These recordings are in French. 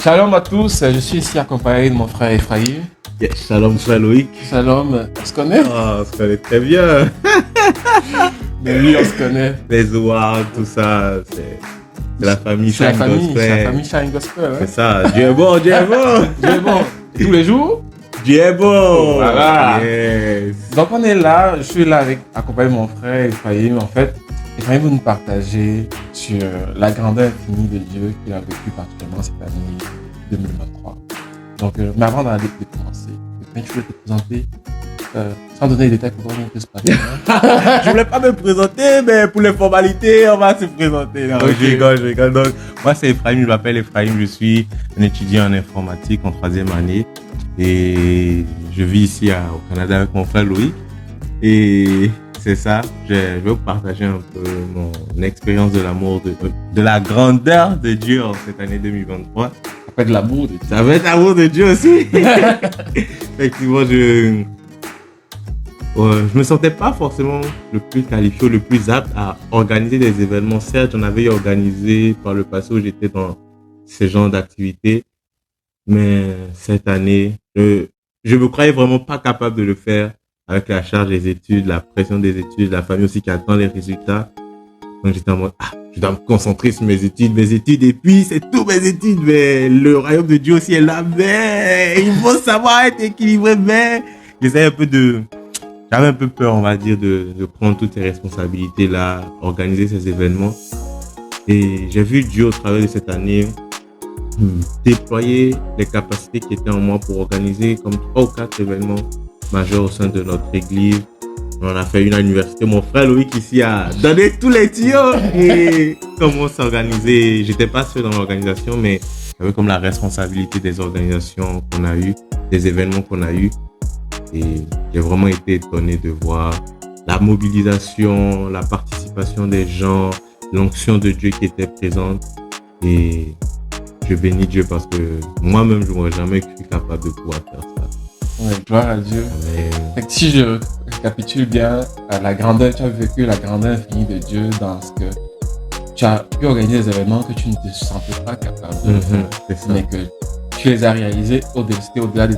Shalom à tous, je suis ici accompagné de mon frère Ephraim. Yes, shalom, frère Loïc. Shalom, on se connaît? Ah, on se connaît très bien. Mais oui, on se connaît. Les Ouards, tout ça, c'est la famille C'est la Shine famille, Gospel. c'est la famille Shine Gospel. Hein? C'est ça, Dieu est bon, Dieu est bon. Dieu est bon. Tous les jours? Dieu est bon. Voilà. Yes. Donc on est là, je suis là accompagné de mon frère Ephraim. En fait, Ephraim va nous partager sur la grandeur infinie de Dieu qu'il a vécu particulièrement cette année 2023. Donc, mais avant de commencer, Ephraim, tu veux te présenter sans donner les détails pour voir que se passe. Je voulais pas me présenter, mais pour les formalités, on va se présenter. Non, Okay. Je rigole. Donc, moi, c'est Ephraim, je m'appelle Ephraim, je suis un étudiant en informatique en 3e année. Et je vis ici au Canada avec mon frère Loïc. Et c'est ça, je vais vous partager un peu mon expérience de l'amour, de la grandeur de Dieu en cette année 2023. Ça peut être l'amour de Dieu. Ça va être l'amour de Dieu aussi. Effectivement, je me sentais pas forcément le plus qualifié, le plus apte à organiser des événements. Certes, j'en avais organisé par le passé où j'étais dans ce genre d'activités. Mais cette année, je me croyais vraiment pas capable de le faire avec la charge des études, la pression des études, la famille aussi qui attend les résultats. Donc j'étais en mode, je dois me concentrer sur mes études, et puis c'est tout mes études, mais le royaume de Dieu aussi est là, mais il faut savoir être équilibré, mais j'avais un peu peur, on va dire, de prendre toutes ces responsabilités là, organiser ces événements. Et j'ai vu Dieu au travers de cette année déployer les capacités qui étaient en moi pour organiser comme 3 ou 4 événements majeurs au sein de notre église. On a fait une à l'université. Mon frère Loïc ici a donné tous les tuyaux et comment s'organiser. J'étais pas seul dans l'organisation, mais j'avais comme la responsabilité des organisations qu'on a eues, des événements qu'on a eus. Et j'ai vraiment été étonné de voir la mobilisation, la participation des gens, l'onction de Dieu qui était présente. Et je bénis Dieu parce que moi-même, je n'aurais jamais cru capable de pouvoir faire ça. Ouais, gloire à Dieu. Fait que si je récapitule bien, tu as vécu la grandeur infinie de Dieu dans ce que tu as pu organiser des événements que tu ne te sentais pas capable de faire, mais que tu les as réalisés au-delà de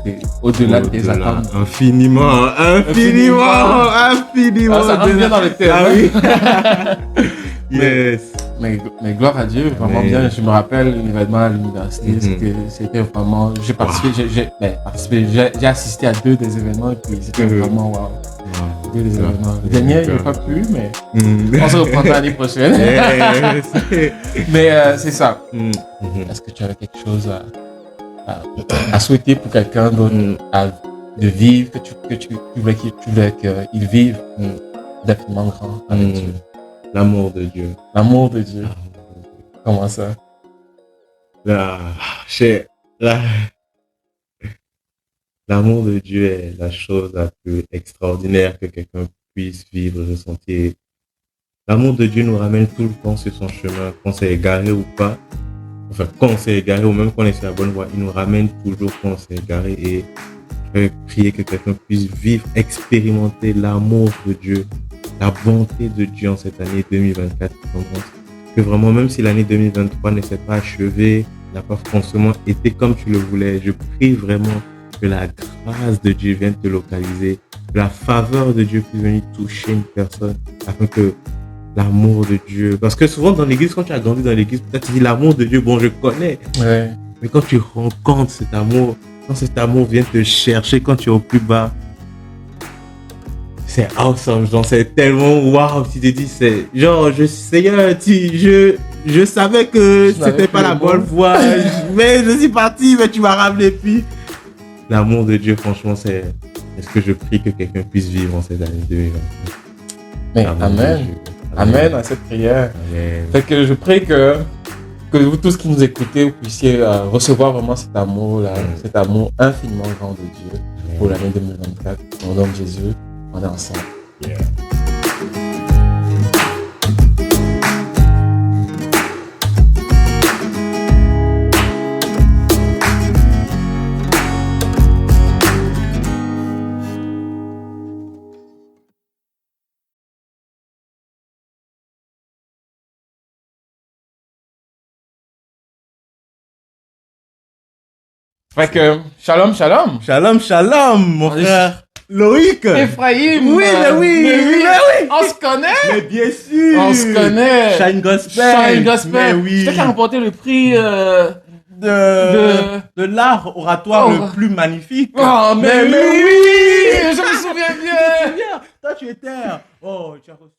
tes attentes. Infiniment. Ça rentre bien dans le terme. Ah oui. Yes. Mais gloire à Dieu, vraiment bien. Je me rappelle l'événement à l'université, c'était vraiment. J'ai assisté à 2 des événements et puis c'était vraiment wow. 2 des événements. Le dernier, il n'a pas plu, mais on se reprendra l'année prochaine. Mais c'est ça. Est-ce que tu avais quelque chose à souhaiter pour quelqu'un d'autre de vivre, que tu voulais qu'il vive d'infiniment grand avec Dieu? L'amour de Dieu. L'amour de Dieu. Comment ça? L'amour de Dieu est la chose la plus extraordinaire que quelqu'un puisse vivre, ressentir. L'amour de Dieu nous ramène tout le temps sur son chemin, qu'on s'est égaré ou pas. Enfin, quand on s'est égaré ou même quand on est sur la bonne voie, il nous ramène toujours quand on s'est égaré. Et je vais prier que quelqu'un puisse vivre, expérimenter l'amour de Dieu, la bonté de Dieu en cette année 2024 qui commence. Que vraiment, même si l'année 2023 ne s'est pas achevée, n'a pas forcément été comme tu le voulais, je prie vraiment que la grâce de Dieu vienne te localiser, que la faveur de Dieu puisse venir toucher une personne, afin que l'amour de Dieu... Parce que souvent dans l'église, quand tu as grandi dans l'église, peut-être tu dis l'amour de Dieu, bon, je connais. Ouais. Mais quand tu rencontres cet amour, quand cet amour vient te chercher, quand tu es au plus bas, c'est awesome, genre c'est tellement waouh, tu te dis, c'est genre, Seigneur, je savais que c'était pas la bonne voie, mais je suis parti, mais tu m'as ramené, puis l'amour de Dieu, franchement, c'est ce que je prie que quelqu'un puisse vivre en cette année 2020. Mais amen à cette prière. Amen. Fait que je prie que vous tous qui nous écoutez, vous puissiez recevoir vraiment cet amour là, cet amour infiniment grand de Dieu pour l'année 2024. Au nom de Jésus, on est ensemble. Yeah. Fait que, shalom, shalom. Shalom, shalom, mon frère. Loïc. Ephraim. Oui, mais oui. On se connaît. Mais bien sûr. On se connaît. Shine Gospel. Shine Gospel. Mais oui. C'est toi qui as remporté le prix de l'art oratoire le plus magnifique. Oh, mais oui. Je me souviens bien. Toi, tu étais. Oh, tu as reçu.